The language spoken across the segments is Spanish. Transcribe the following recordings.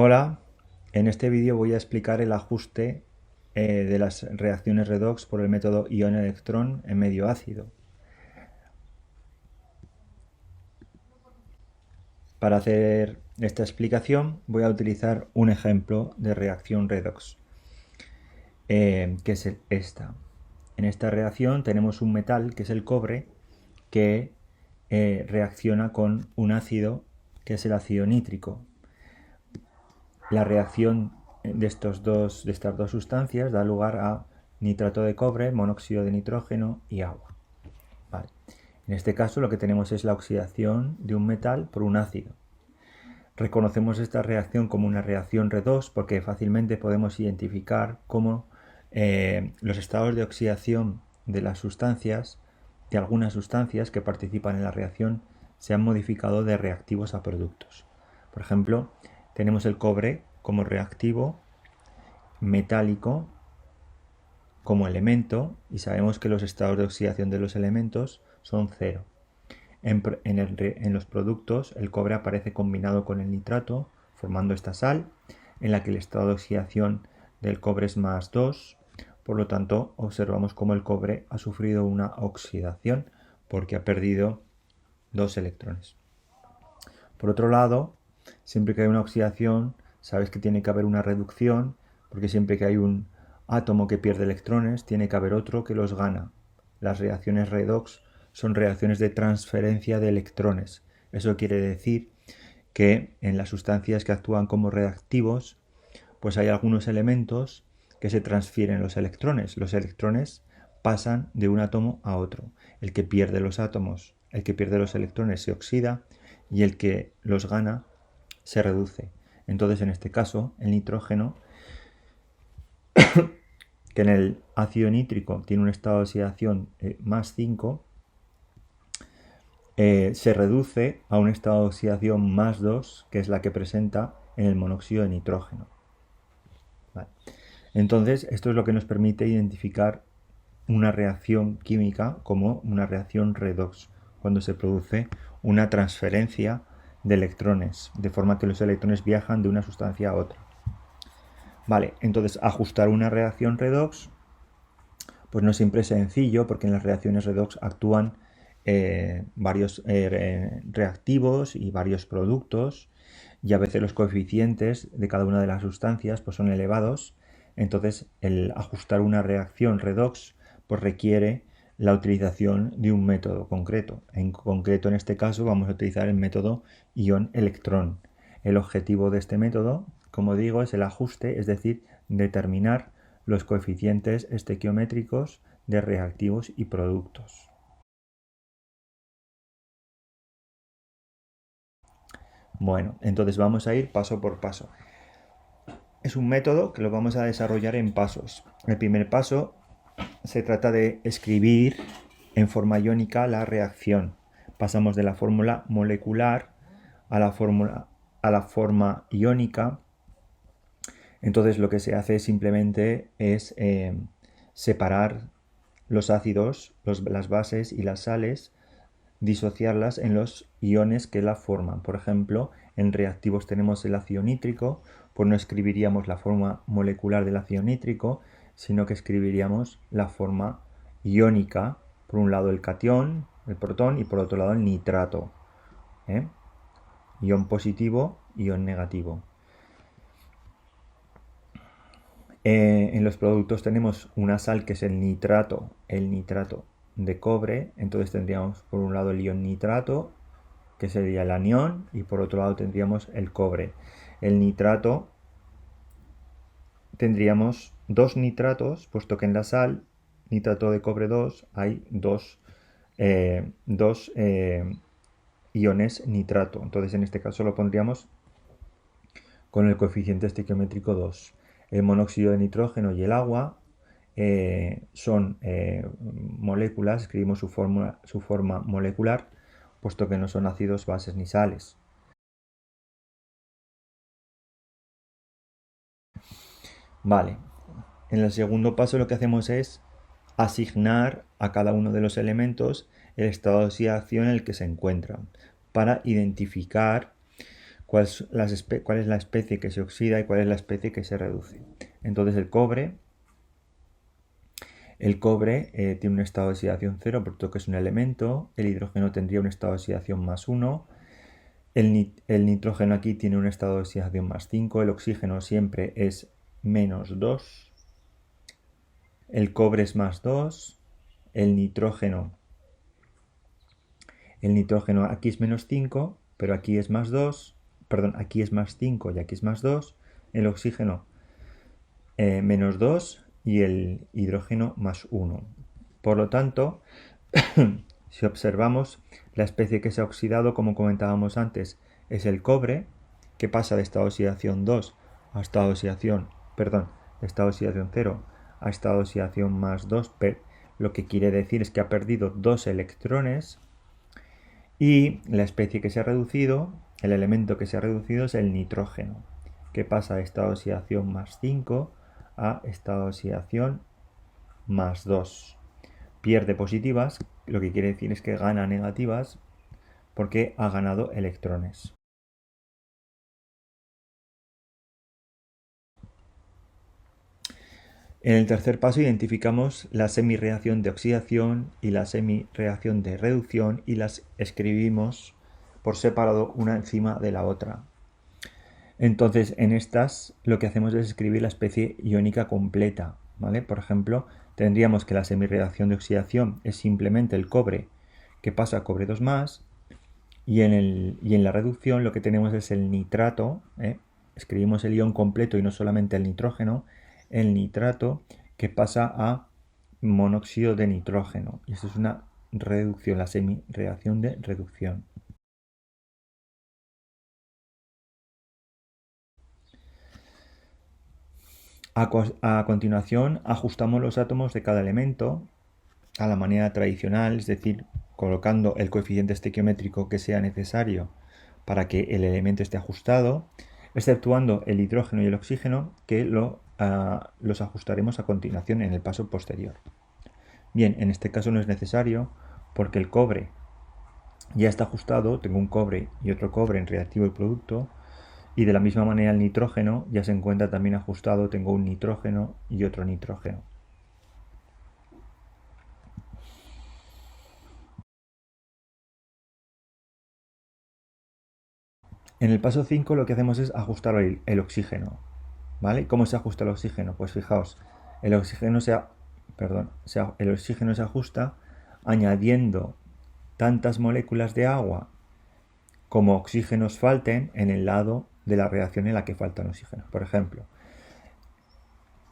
Hola, en este vídeo voy a explicar el ajuste de las reacciones redox por el método ion-electrón en medio ácido. Para hacer esta explicación voy a utilizar un ejemplo de reacción redox, que es esta. En esta reacción tenemos un metal, que es el cobre, que reacciona con un ácido, que es el ácido nítrico. La reacción de estas dos sustancias da lugar a nitrato de cobre, monóxido de nitrógeno y agua. Vale. En este caso lo que tenemos es la oxidación de un metal por un ácido. Reconocemos esta reacción como una reacción redox porque fácilmente podemos identificar cómo los estados de oxidación de las sustancias, de algunas sustancias que participan en la reacción, se han modificado de reactivos a productos. Por ejemplo, tenemos el cobre como reactivo, metálico como elemento, y sabemos que los estados de oxidación de los elementos son cero. En los productos el cobre aparece combinado con el nitrato formando esta sal, en la que el estado de oxidación del cobre es más 2, por lo tanto observamos cómo el cobre ha sufrido una oxidación porque ha perdido 2 electrones. Por otro lado, siempre que hay una oxidación, sabes que tiene que haber una reducción, porque siempre que hay un átomo que pierde electrones, tiene que haber otro que los gana. Las reacciones redox son reacciones de transferencia de electrones. Eso quiere decir que en las sustancias que actúan como reactivos, pues hay algunos elementos que se transfieren los electrones. Los electrones pasan de un átomo a otro. El que pierde los átomos, el que pierde los electrones se oxida y el que los gana se reduce. Entonces, en este caso, el nitrógeno, que en el ácido nítrico tiene un estado de oxidación más 5, se reduce a un estado de oxidación más 2, que es la que presenta en el monóxido de nitrógeno. Vale. Entonces, esto es lo que nos permite identificar una reacción química como una reacción redox, cuando se produce una transferencia de electrones, de forma que los electrones viajan de una sustancia a otra. Vale, entonces ajustar una reacción redox pues no siempre es sencillo, porque en las reacciones redox actúan varios reactivos y varios productos, y a veces los coeficientes de cada una de las sustancias pues son elevados. Entonces el ajustar una reacción redox pues requiere la utilización de un método concreto. En concreto, en este caso, vamos a utilizar el método ion-electrón. El objetivo de este método, como digo, es el ajuste, es decir, determinar los coeficientes estequiométricos de reactivos y productos. Bueno, entonces vamos a ir paso por paso. Es un método que lo vamos a desarrollar en pasos. El primer paso se trata de escribir en forma iónica la reacción. Pasamos de la fórmula molecular a la forma iónica. Entonces lo que se hace simplemente es separar los ácidos, las bases y las sales, disociarlas en los iones que la forman. Por ejemplo, en reactivos tenemos el ácido nítrico, pues no escribiríamos la forma molecular del ácido nítrico, sino que escribiríamos la forma iónica, por un lado el catión, el protón, y por otro lado el nitrato. Ion positivo, ion negativo. En los productos tenemos una sal que es el nitrato de cobre. Entonces tendríamos por un lado el ion nitrato, que sería el anión, y por otro lado tendríamos el cobre. El nitrato tendríamos dos nitratos, puesto que en la sal, nitrato de cobre 2, hay dos iones nitrato. Entonces en este caso lo pondríamos con el coeficiente estequiométrico 2. El monóxido de nitrógeno y el agua son moléculas, escribimos su forma molecular, puesto que no son ácidos, bases ni sales. Vale, en el segundo paso lo que hacemos es asignar a cada uno de los elementos el estado de oxidación en el que se encuentran, para identificar cuál es la especie que se oxida y cuál es la especie que se reduce. Entonces el cobre tiene un estado de oxidación 0, por lo que es un elemento. El hidrógeno tendría un estado de oxidación +1. El nitrógeno aquí tiene un estado de oxidación +5. El oxígeno siempre es -2. El cobre es +2. El nitrógeno aquí es -5, pero aquí es +2. Perdón, aquí es +5 y aquí es +2. El oxígeno -2 y el hidrógeno +1. Por lo tanto, si observamos, la especie que se ha oxidado, como comentábamos antes, es el cobre, que pasa de estado de oxidación 2 a estado de oxidación, perdón, de estado de oxidación 0 a estado de oxidación +2, lo que quiere decir es que ha perdido 2 electrones. Y la especie que se ha reducido, el elemento que se ha reducido es el nitrógeno, que pasa de estado de oxidación +5 a estado de oxidación +2. Pierde positivas, lo que quiere decir es que gana negativas porque ha ganado electrones. En el tercer paso identificamos la semirreacción de oxidación y la semirreacción de reducción y las escribimos por separado una encima de la otra. Entonces, en estas lo que hacemos es escribir la especie iónica completa, ¿vale? Por ejemplo, tendríamos que la semirreacción de oxidación es simplemente el cobre que pasa a cobre 2+, y en la reducción lo que tenemos es el nitrato, ¿eh? Escribimos el ion completo y no solamente el nitrógeno, el nitrato que pasa a monóxido de nitrógeno. Y esto es una reducción, la semirreacción de reducción. A continuación, ajustamos los átomos de cada elemento a la manera tradicional, es decir, colocando el coeficiente estequiométrico que sea necesario para que el elemento esté ajustado, exceptuando el hidrógeno y el oxígeno, que los ajustaremos a continuación en el paso posterior. Bien, en este caso no es necesario porque el cobre ya está ajustado, tengo un cobre y otro cobre en reactivo y producto, y de la misma manera el nitrógeno ya se encuentra también ajustado, tengo un nitrógeno y otro nitrógeno. En el paso 5 lo que hacemos es ajustar el oxígeno, ¿vale? ¿Cómo se ajusta el oxígeno? Pues fijaos, el oxígeno el oxígeno se ajusta añadiendo tantas moléculas de agua como oxígenos falten en el lado de la reacción en la que faltan oxígenos. Por ejemplo,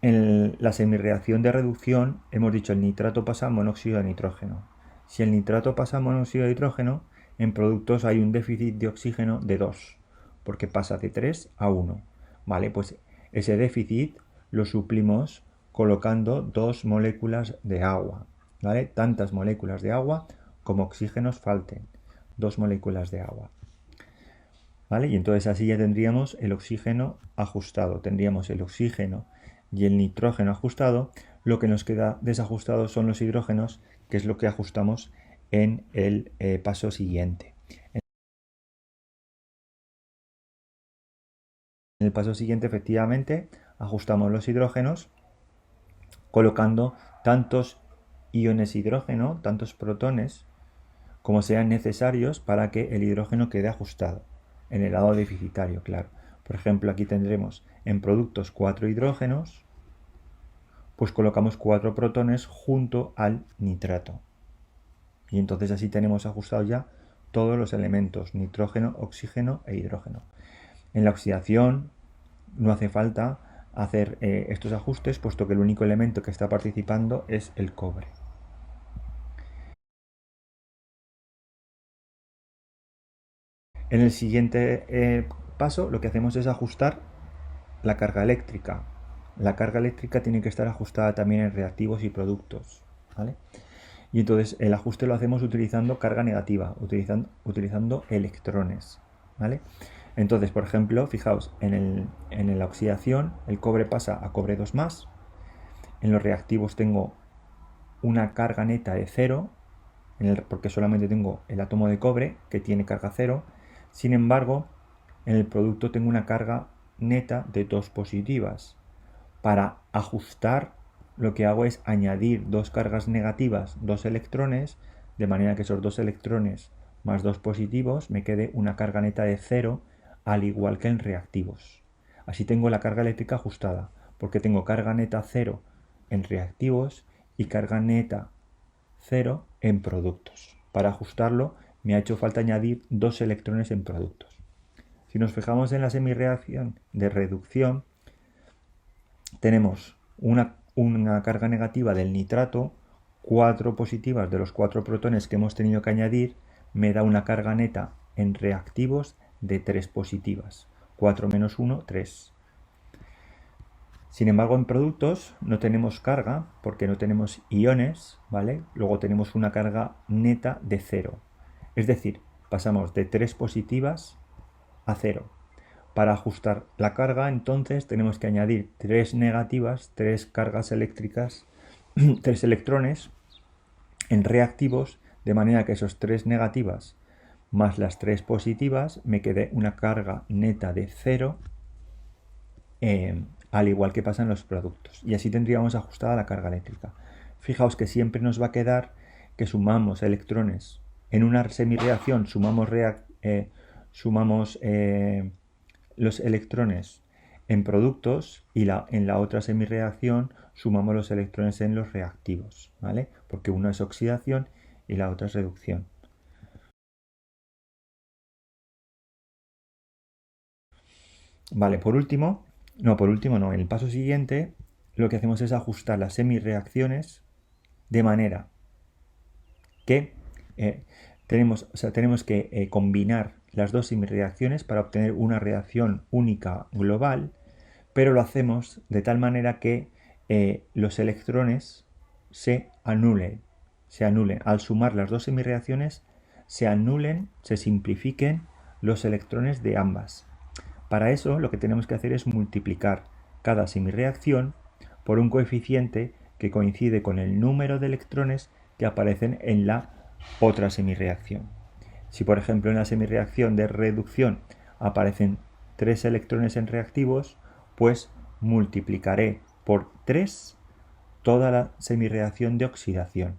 en la semirreacción de reducción hemos dicho el nitrato pasa a monóxido de nitrógeno. Si el nitrato pasa a monóxido de nitrógeno, en productos hay un déficit de oxígeno de 2, porque pasa de 3 a 1. Vale, pues ese déficit lo suplimos colocando 2 moléculas de agua. ¿Vale? Tantas moléculas de agua como oxígenos falten. 2 moléculas de agua. ¿Vale? Y entonces así ya tendríamos el oxígeno ajustado. Tendríamos el oxígeno y el nitrógeno ajustado. Lo que nos queda desajustado son los hidrógenos, que es lo que ajustamos en el paso siguiente. En el paso siguiente, efectivamente, ajustamos los hidrógenos colocando tantos iones hidrógeno, tantos protones, como sean necesarios para que el hidrógeno quede ajustado. En el lado deficitario, claro. Por ejemplo, aquí tendremos en productos 4 hidrógenos, pues colocamos 4 protones junto al nitrato. Y entonces así tenemos ajustados ya todos los elementos, nitrógeno, oxígeno e hidrógeno. En la oxidación no hace falta hacer estos ajustes, puesto que el único elemento que está participando es el cobre. En el siguiente paso lo que hacemos es ajustar la carga eléctrica. La carga eléctrica tiene que estar ajustada también en reactivos y productos, ¿vale? Y entonces el ajuste lo hacemos utilizando carga negativa, utilizando electrones, ¿vale? Entonces, por ejemplo, fijaos, en la oxidación el cobre pasa a cobre 2+, en los reactivos tengo una carga neta de 0, porque solamente tengo el átomo de cobre que tiene carga 0, sin embargo, en el producto tengo una carga neta de 2 positivas. Para ajustar, lo que hago es añadir 2 cargas negativas, 2 electrones, de manera que esos 2 electrones más 2 positivos me quede una carga neta de 0, al igual que en reactivos. Así tengo la carga eléctrica ajustada, porque tengo carga neta 0 en reactivos y carga neta 0 en productos. Para ajustarlo me ha hecho falta añadir 2 electrones en productos. Si nos fijamos en la semirreacción de reducción, tenemos una carga negativa del nitrato, 4 positivas de los 4 protones que hemos tenido que añadir, me da una carga neta en reactivos de 3 positivas. 4 menos 1, 3. Sin embargo, en productos no tenemos carga porque no tenemos iones, ¿vale? Luego tenemos una carga neta de 0. Es decir, pasamos de 3 positivas a 0. Para ajustar la carga, entonces, tenemos que añadir 3 negativas, 3 cargas eléctricas, 3 electrones en reactivos, de manera que esos 3 negativas más las 3 positivas me quede una carga neta de 0, al igual que pasa en los productos. Y así tendríamos ajustada la carga eléctrica. Fijaos que siempre nos va a quedar que sumamos electrones. En una semirreacción sumamos los electrones en productos y en la otra semirreacción sumamos los electrones en los reactivos, ¿vale? Porque una es oxidación y la otra es reducción. Vale, por último, no, en el paso siguiente lo que hacemos es ajustar las semirreacciones de manera que tenemos que combinar las dos semirreacciones para obtener una reacción única global, pero lo hacemos de tal manera que los electrones se anulen. Al sumar las dos semirreacciones, se simplifiquen los electrones de ambas. Para eso lo que tenemos que hacer es multiplicar cada semirreacción por un coeficiente que coincide con el número de electrones que aparecen en la otra semirreacción. Si por ejemplo en la semirreacción de reducción aparecen 3 electrones en reactivos, pues multiplicaré por 3 toda la semirreacción de oxidación.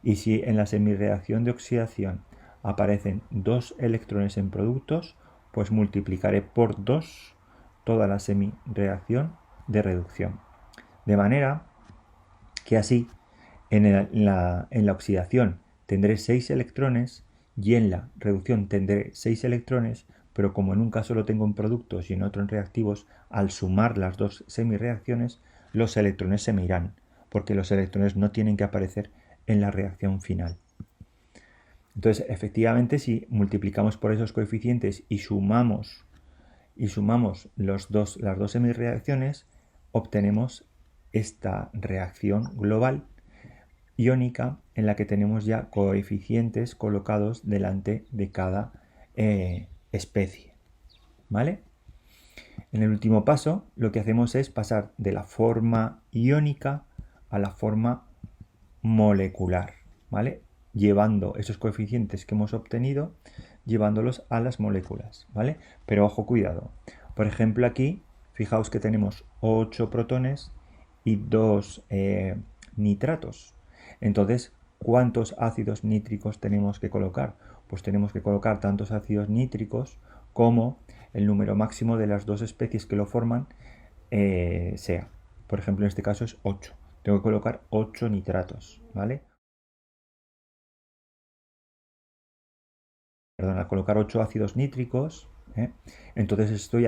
Y si en la semirreacción de oxidación aparecen 2 electrones en productos, pues multiplicaré por 2 toda la semirreacción de reducción. De manera que así en la oxidación tendré 6 electrones y en la reducción tendré 6 electrones, pero como en un caso lo tengo en productos y en otro en reactivos, al sumar las dos semirreacciones, los electrones se me irán, porque los electrones no tienen que aparecer en la reacción final. Entonces, efectivamente, si multiplicamos por esos coeficientes y sumamos las dos semirreacciones, obtenemos esta reacción global iónica en la que tenemos ya coeficientes colocados delante de cada especie. ¿Vale? En el último paso lo que hacemos es pasar de la forma iónica a la forma molecular, ¿vale? Llevando esos coeficientes que hemos obtenido, llevándolos a las moléculas, ¿vale? Pero ojo, cuidado. Por ejemplo, aquí, fijaos que tenemos 8 protones y 2 nitratos. Entonces, ¿cuántos ácidos nítricos tenemos que colocar? Pues tenemos que colocar tantos ácidos nítricos como el número máximo de las dos especies que lo forman sea. Por ejemplo, en este caso es 8. Tengo que colocar 8 nitratos, ¿vale? Perdón, al colocar 8 ácidos nítricos, entonces estoy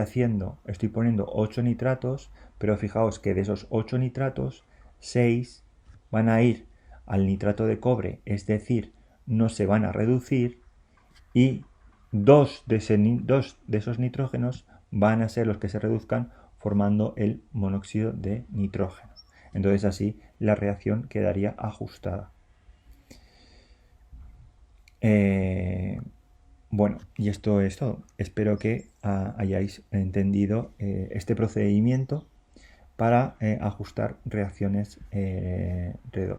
poniendo 8 nitratos, pero fijaos que de esos 8 nitratos, 6 van a ir al nitrato de cobre, es decir, no se van a reducir, y 2 de esos nitrógenos van a ser los que se reduzcan formando el monóxido de nitrógeno. Entonces así la reacción quedaría ajustada. Bueno, y esto es todo. Espero que hayáis entendido este procedimiento para ajustar reacciones redox.